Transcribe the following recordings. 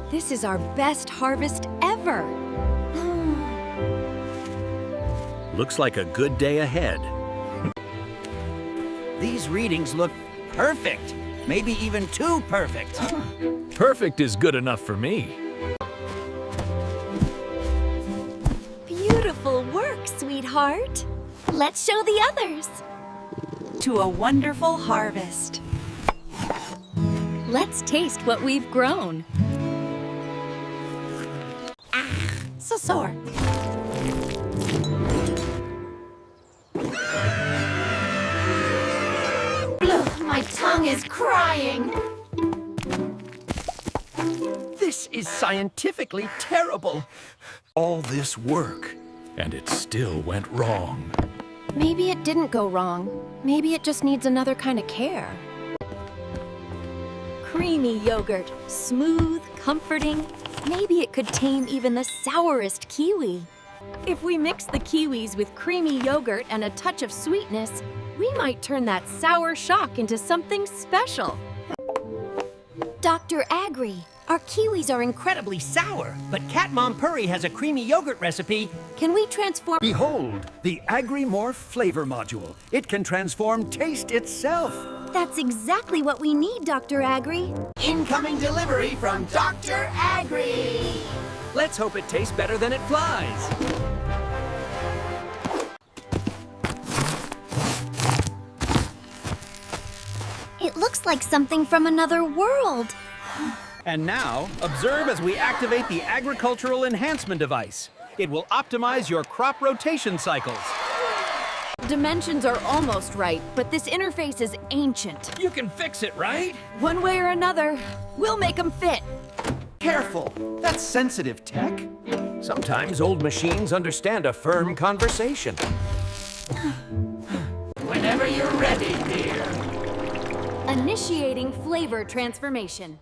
This is our best harvest ever. Looks like a good day ahead. These readings look perfect. Maybe even too perfect. Perfect is good enough for me. Beautiful work, sweetheart. Let's show the others. To a wonderful harvest. Let's taste what we've grown. So sore. My tongue is crying. This is scientifically terrible. All this work, and it still went wrong. Maybe it didn't go wrong. Maybe it just needs another kind of care. Creamy yogurt, smooth, comforting. Maybe it could tame even the sourest kiwi. If we mix the kiwis with creamy yogurt and a touch of sweetness, we might turn that sour shock into something special. Dr. Agri, our kiwis are Incredibly sour, but Cat Mom Purry has a creamy yogurt recipe. Can we transform? Behold, the Agri Morph flavor module. It can transform taste itself. That's exactly what we need, Dr. Agri. Incoming delivery from Dr. Agri. Let's hope it tastes better than it flies. It looks like something from another world. And now, observe as we activate the agricultural enhancement device. It will optimize your crop rotation cycles. Dimensions are almost right, but this interface is ancient. You can fix it, right? One way or another, we'll make them fit. Careful, that's sensitive tech. Sometimes old machines understand a firm conversation. Whenever you're ready, dear. Initiating flavor transformation.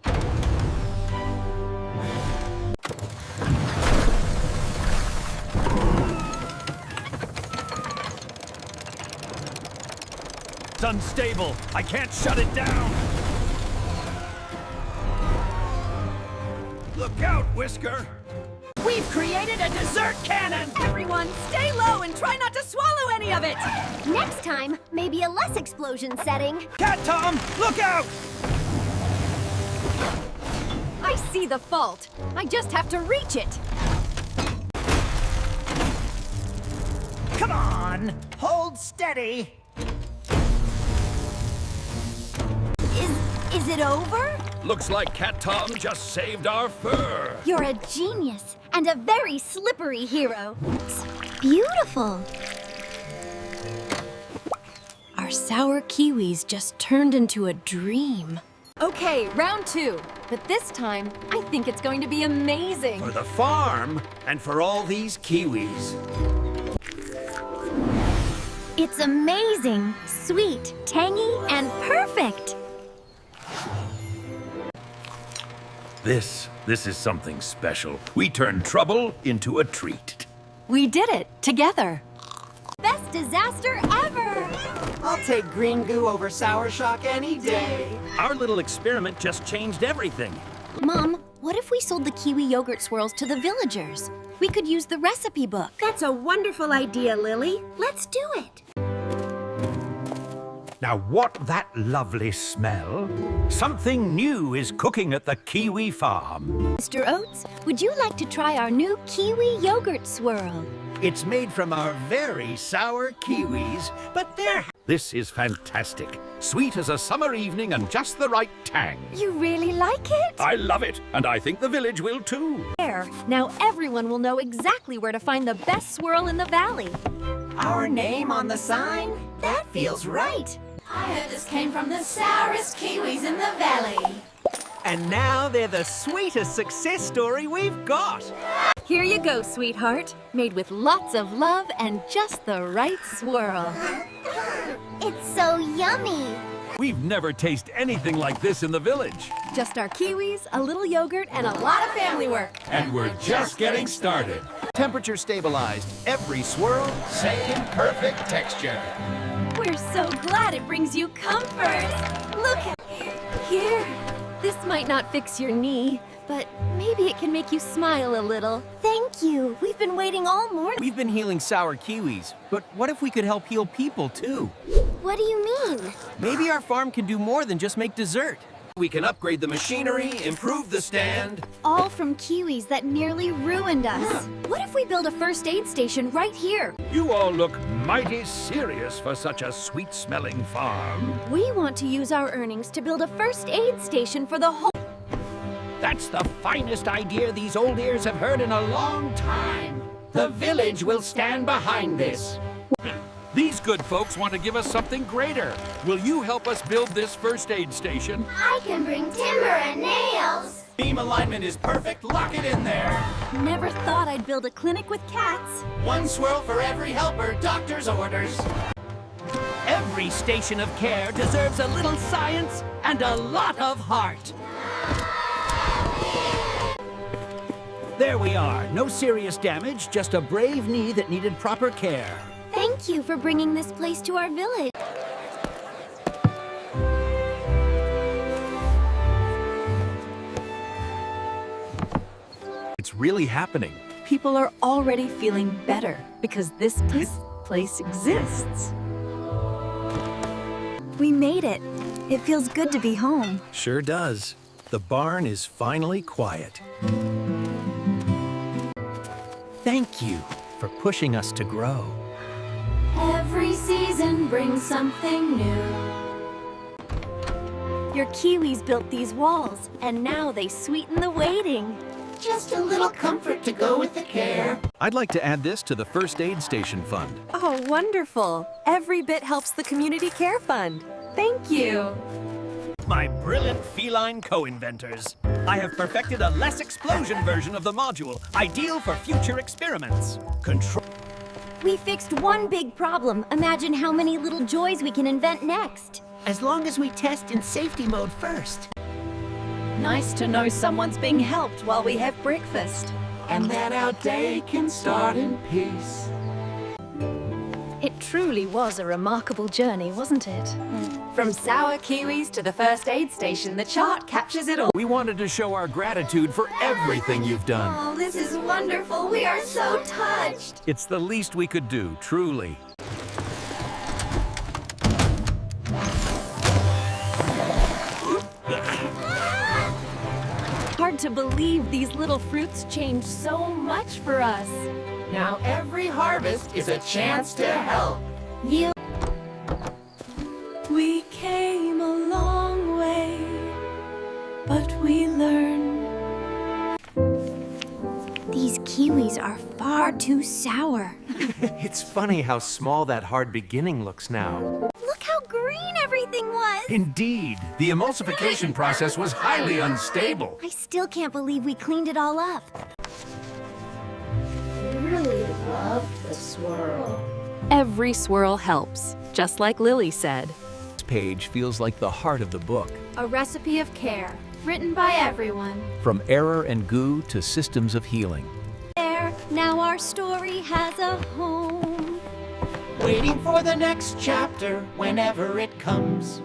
It's unstable. I can't shut it down. Look out, Whisker. We've created a dessert cannon. Everyone, stay low and try not to swallow any of it. Next time, maybe a less explosion setting. Cat Tom, look out! I see the fault. I just have to reach it. Come on, hold steady. Is it over? Looks like Cat Tom just saved our fur. You're a genius and a very slippery hero. It's beautiful. Our sour kiwis just turned into a dream. Okay, round 2. But this time, I think it's going to be amazing. For the farm and for all these kiwis. It's amazing, sweet, tangy, and perfect. This is something special. We turned trouble into a treat. We did it together. Best disaster ever! I'll take green goo over sour shock any day. Our little experiment just changed everything. Mom, what if we sold the Kiwi Yogurt Swirls to the villagers? We could use the recipe book. That's a wonderful idea, Lily. Let's do it. Now, what that lovely smell? Something new is cooking at the Kiwi farm. Mr. Oates, would you like to try our new Kiwi Yogurt Swirl? It's made from our very sour kiwis, but they're... This is fantastic. Sweet as a summer evening and just the right tang. You really like it? I love it, and I think the village will too. There. Now everyone will know exactly where to find the best swirl in the valley. Our name on the sign? That feels right. I heard this came from the sourest kiwis in the valley. And now they're the sweetest success story we've got. Here you go, sweetheart. Made with lots of love and just the right swirl. It's so yummy. We've never tasted anything like this in the village. Just our kiwis, a little yogurt, and a lot of family work. And we're just getting started. Temperature stabilized. Every swirl, Same perfect texture. We're so glad it brings you comfort. Look at here. This might not fix your knee, but maybe Maybe it can make you smile a little. Thank you. We've been waiting all morning. We've been healing sour kiwis, but what if we could help heal people too? What do you mean? Maybe our farm can do more than just make dessert. We can upgrade the machinery, improve the stand. All from kiwis that nearly ruined us. What if we build a first aid station right here? You all look mighty serious for such a sweet-smelling farm. We want to use our earnings to build a first aid station for the whole... That's the finest idea these old ears have heard in a long time. The village will stand behind this. These good folks want to give us something greater. Will you help us build this first aid station? I can bring timber and nails. Beam alignment is perfect. Lock it in there. Never thought I'd build a clinic with cats. One swirl for every helper. Doctor's orders. Every station of care deserves a little science and a lot of heart. There we are. No serious damage, just a brave knee that needed proper care. Thank you for bringing this place to our village. It's really happening. People are already feeling better because this place exists. We made it. It feels good to be home. Sure does. The barn is finally quiet. Thank you for pushing us to grow. Every season brings something new. Your kiwis built these walls, and now they sweeten the waiting. Just a little comfort to go with the care. I'd like to add this to the First Aid Station Fund. Oh, wonderful. Every bit helps the Community Care Fund. Thank you. My brilliant feline co-inventors. I have perfected a less explosion version of the module, ideal for future experiments. Control. We fixed one big problem. Imagine how many little joys we can invent next. As long as we test in safety mode first. Nice to know someone's being helped while we have breakfast. And that our day can start in peace. It truly was a remarkable journey, wasn't it? From sour kiwis to the first aid station, the chart captures it all. We wanted to show our gratitude for everything you've done. Oh, this is wonderful. We are so touched. It's the least we could do, truly. Hard to believe these little fruits changed so much for us. Now every harvest is a chance to help. You. We came a long way, but we learned. These kiwis are far too sour. It's funny how small that hard beginning looks now. Look how green everything was. Indeed, the emulsification process was highly unstable. I still can't believe we cleaned it all up. Really love the swirl. Every swirl helps, just like Lily said. This page feels like the heart of the book. A recipe of care, written by everyone. From error and goo to systems of healing. There, now our story has a home. Waiting for the next chapter whenever it comes.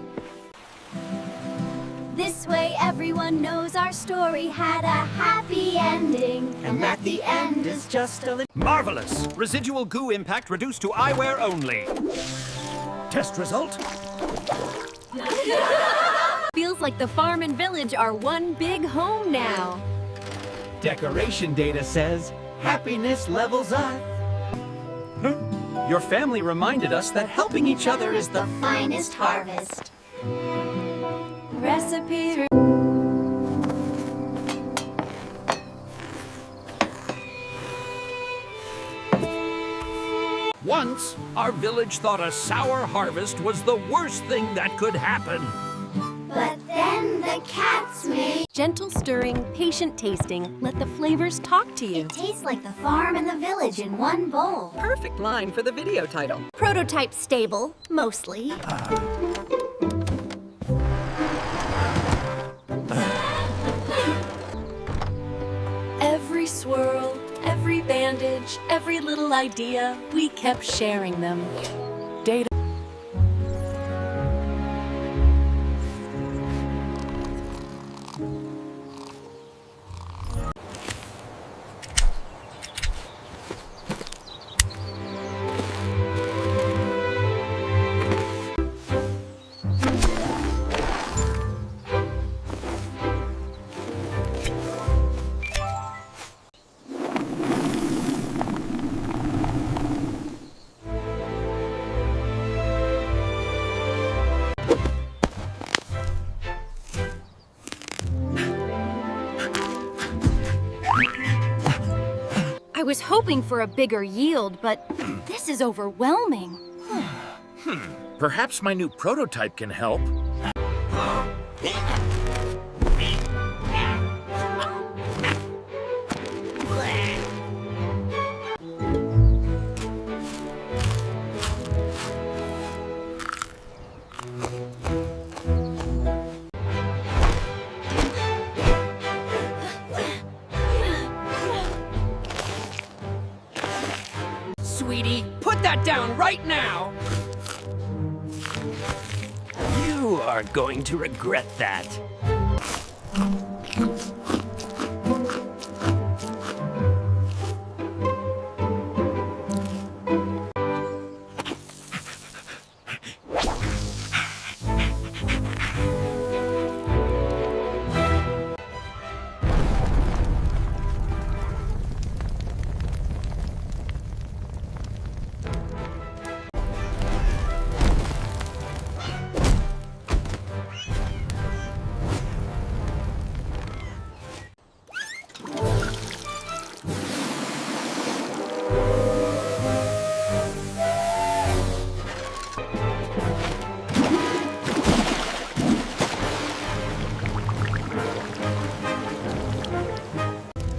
This way everyone knows our story had a happy ending. And that the end is just a little... Marvelous! Residual goo impact reduced to eyewear only. Test result? Feels like the farm and village are one big home now. Decoration data says happiness levels up. Your family reminded us that helping each other is the finest harvest. Recipe. Once, our village thought a sour harvest was the worst thing that could happen. But then the cats made... Gentle stirring, patient tasting, let the flavors talk to you. It tastes like the farm and the village in one bowl. Perfect line for the video title. Prototype stable, mostly. Every swirl, every bandage, every little idea, we kept sharing them. Data. I was hoping for a bigger yield, but this is overwhelming. Perhaps my new prototype can help. Sweetie, put that down right now! You are going to regret that.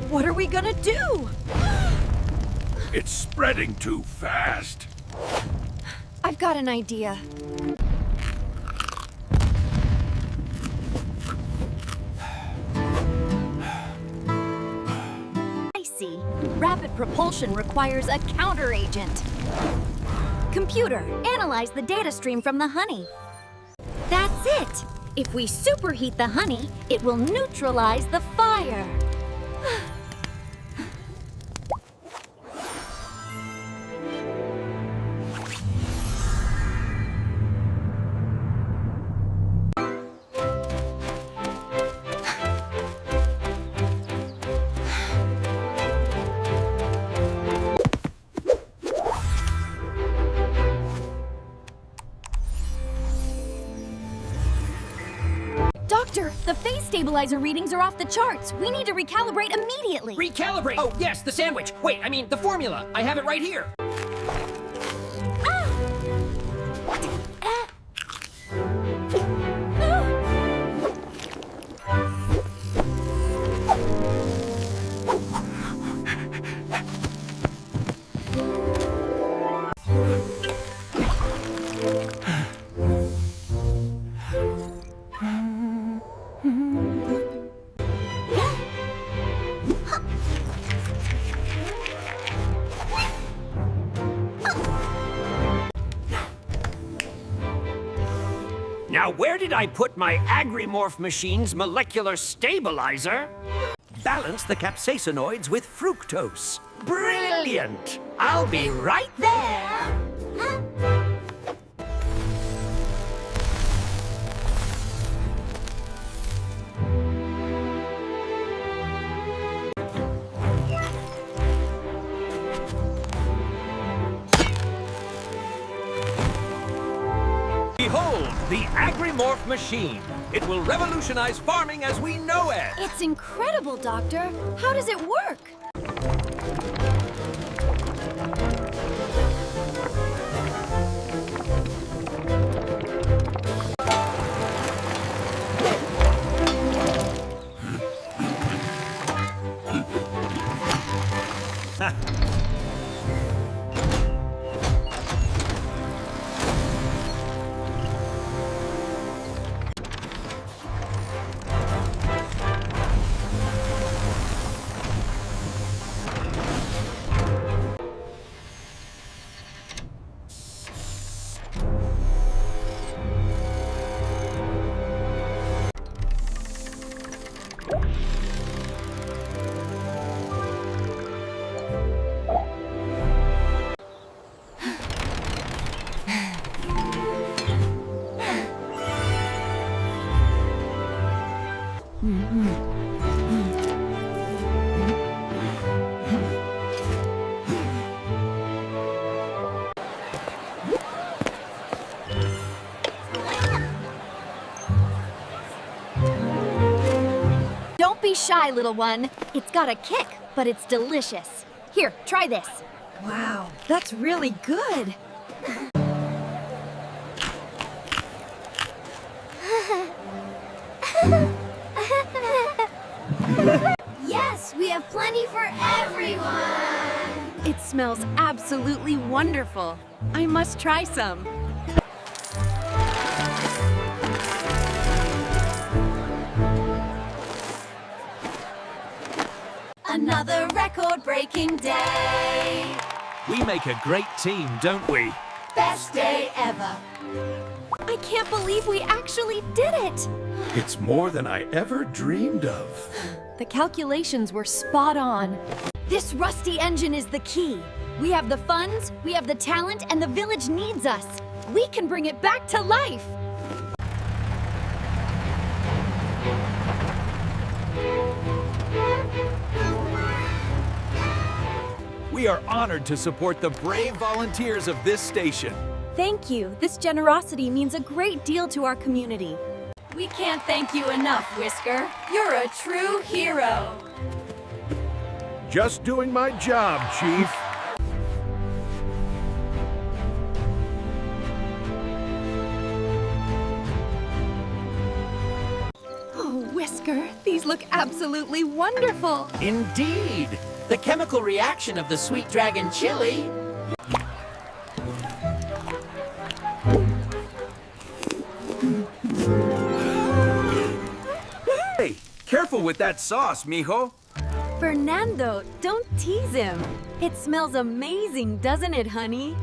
What are we gonna do? It's spreading too fast. I've got an idea. I see. Rapid propulsion requires a counter-agent. Computer, analyze the data stream from the honey. That's it! If we superheat the honey, it will neutralize the fire. Doctor, the phase stabilizer readings are off the charts. We need to recalibrate immediately. Recalibrate! Oh, yes, the sandwich. Wait, I mean, the formula. I have it right here. Now, where did I put my Agri-morph machine's molecular stabilizer? Balance the capsaicinoids with fructose. Brilliant! I'll be right there! Behold, the Agri-morph machine. It will revolutionize farming as we know it. It's incredible, Doctor. How does it work? Don't be shy, little one. It's got a kick, but it's delicious. Here, try this. Wow, that's really good. Yes, we have plenty for everyone. It smells absolutely wonderful. I must try some. Another record-breaking day. We make a great team, don't we? Best day ever. I can't believe we actually did it! It's more than I ever dreamed of. The calculations were spot on. This rusty engine is the key. We have the funds, we have the talent, and the village needs us. We can bring it back to life. We are honored to support the brave volunteers of this station. Thank you. This generosity means a great deal to our community. We can't thank you enough, Whisker. You're a true hero. Just doing my job, Chief. Oh, Whisker, these look absolutely wonderful. Indeed! The chemical reaction of the sweet dragon chili. Hey, careful with that sauce, mijo. Fernando, don't tease him. It smells amazing, doesn't it, honey?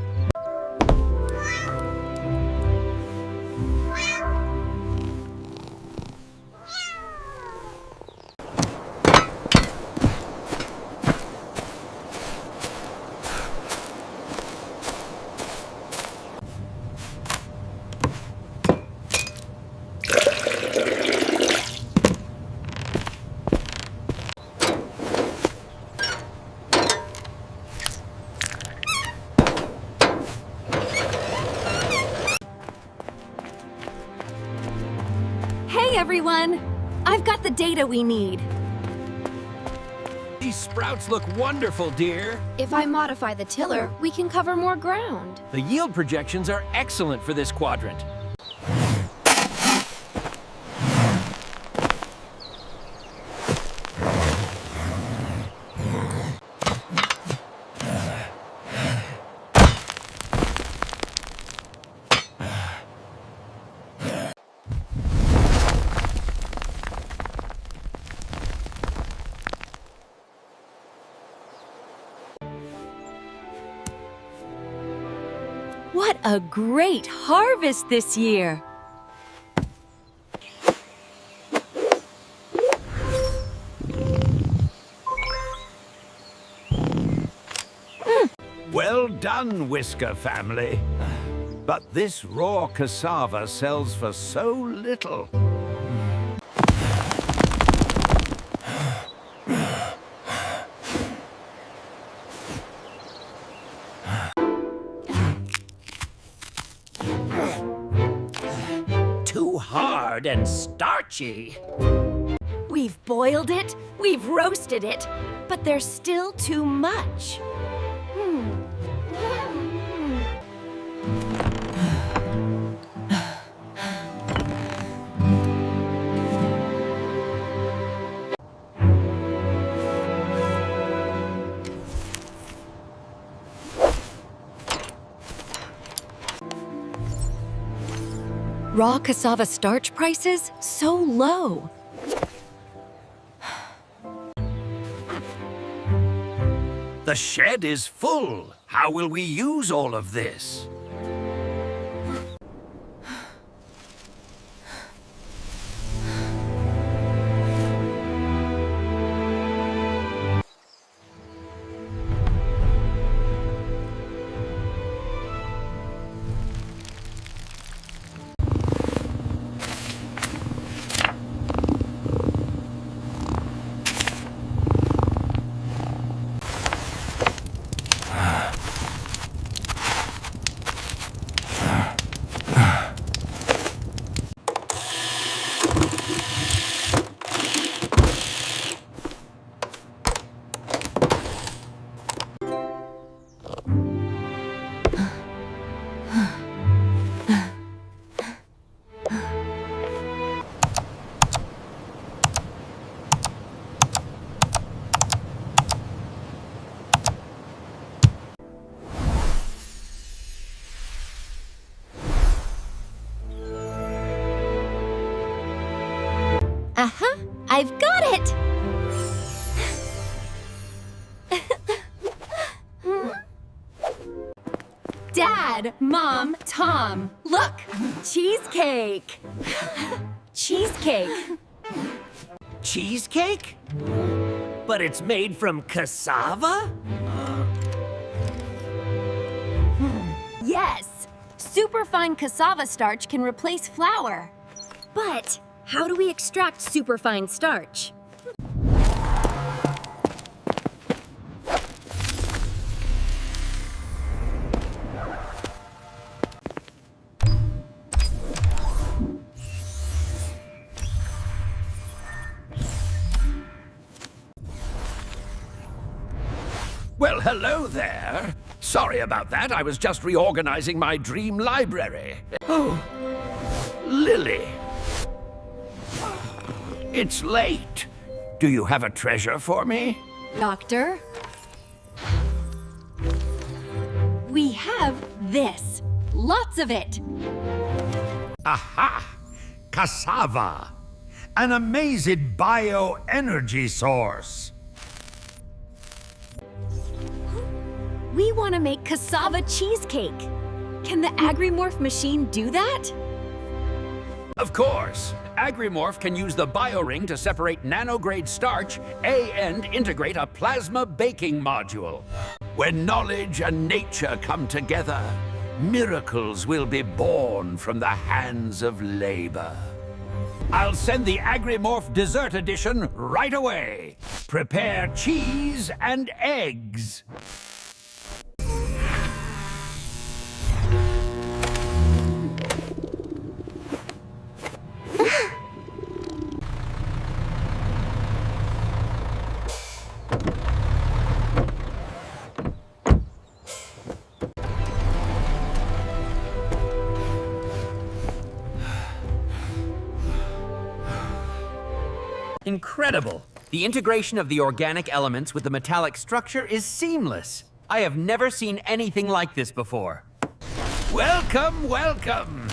Hey, everyone! I've got the data we need. These sprouts look wonderful, dear. If I modify the tiller, we can cover more ground. The yield projections are excellent for this quadrant. What a great harvest this year! Well done, Whisker family. But this raw cassava sells for so little. Too hard and starchy. We've boiled it, we've roasted it, but there's still too much. Raw cassava starch prices so low. The shed is full. How will we use all of this? got it! Dad, Mom, Tom, look! Cheesecake! Cheesecake! Cheesecake? But it's made from cassava? Yes! Superfine cassava starch can replace flour. But how do we extract superfine starch? Well, hello there. Sorry about that. I was just reorganizing my dream library. Oh, Lily. It's late. Do you have a treasure for me? Doctor? We have this. Lots of it. Aha! Cassava! An amazing bioenergy source. We want to make cassava cheesecake. Can the Agrimorph machine do that? Of course. Agrimorph can use the bioring to separate nanograde starch and integrate a plasma baking module. When knowledge and nature come together, miracles will be born from the hands of labor. I'll send the Agrimorph Dessert Edition right away. Prepare cheese and eggs. Incredible! The integration of the organic elements with the metallic structure is seamless. I have never seen anything like this before. Welcome, welcome.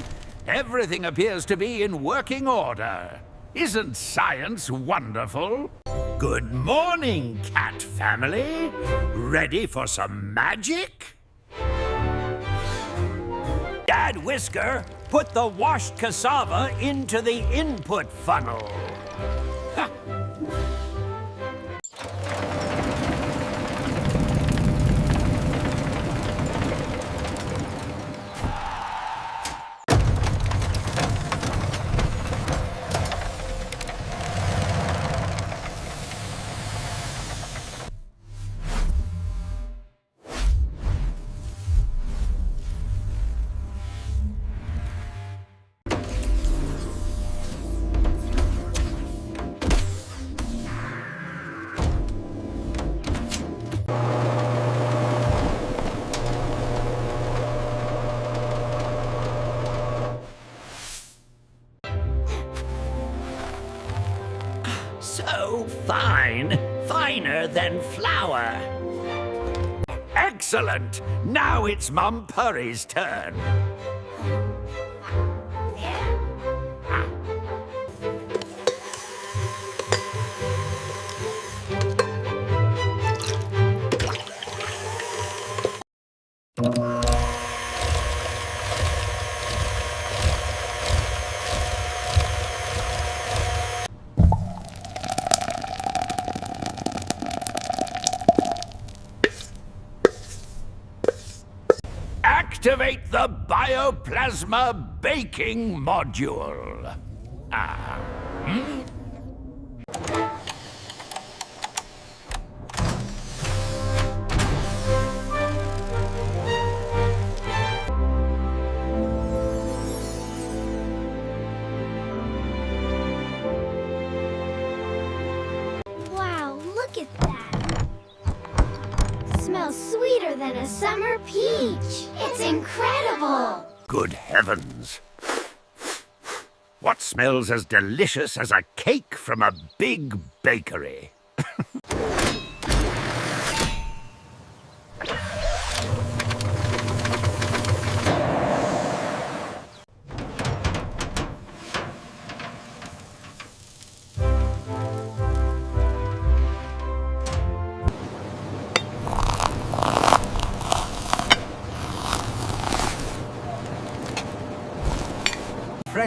Everything appears to be in working order. Isn't science wonderful? Good morning, cat family. Ready for some magic? Dad Whisker, put the washed cassava into the input funnel. So fine, finer than flour. Excellent! Now it's Mum Purry's turn. Activate the bioplasma baking module. Wow, look at that. Smells sweeter than a summer peach. It's incredible. Good heavens. What smells as delicious as a cake from a big bakery?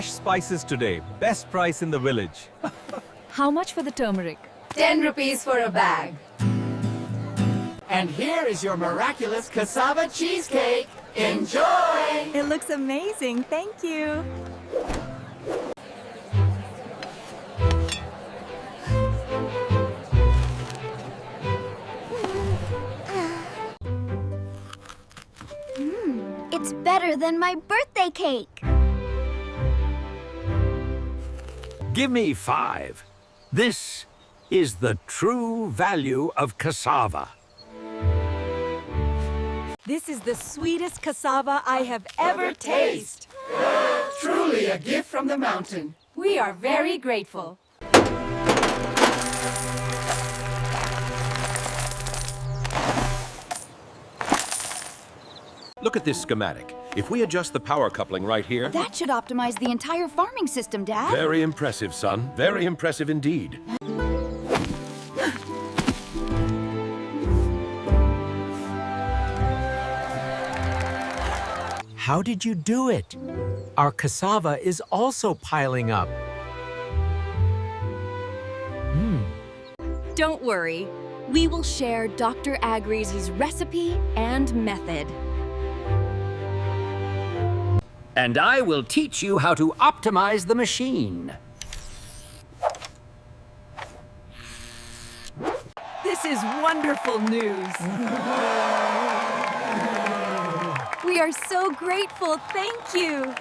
fresh spices today. Best price in the village. How much for the turmeric? 10 rupees for a bag. And here is your miraculous cassava cheesecake. Enjoy! It looks amazing, thank you. It's better than my birthday cake. Give me 5. This is the true value of cassava. This is the sweetest cassava I have ever tasted. Truly a gift from the mountain. We are very grateful. Look at this schematic. If we adjust the power coupling right here... That should optimize the entire farming system, Dad. Very impressive, son. Very impressive indeed. How did you do it? Our cassava is also piling up. Don't worry. We will share Dr. Agri's recipe and method. And I will teach you how to optimize the machine. This is wonderful news. We are so grateful, thank you.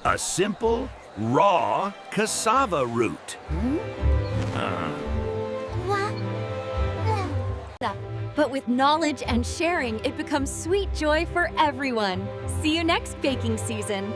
A simple, raw cassava root. But with knowledge and sharing, it becomes sweet joy for everyone. See you next baking season.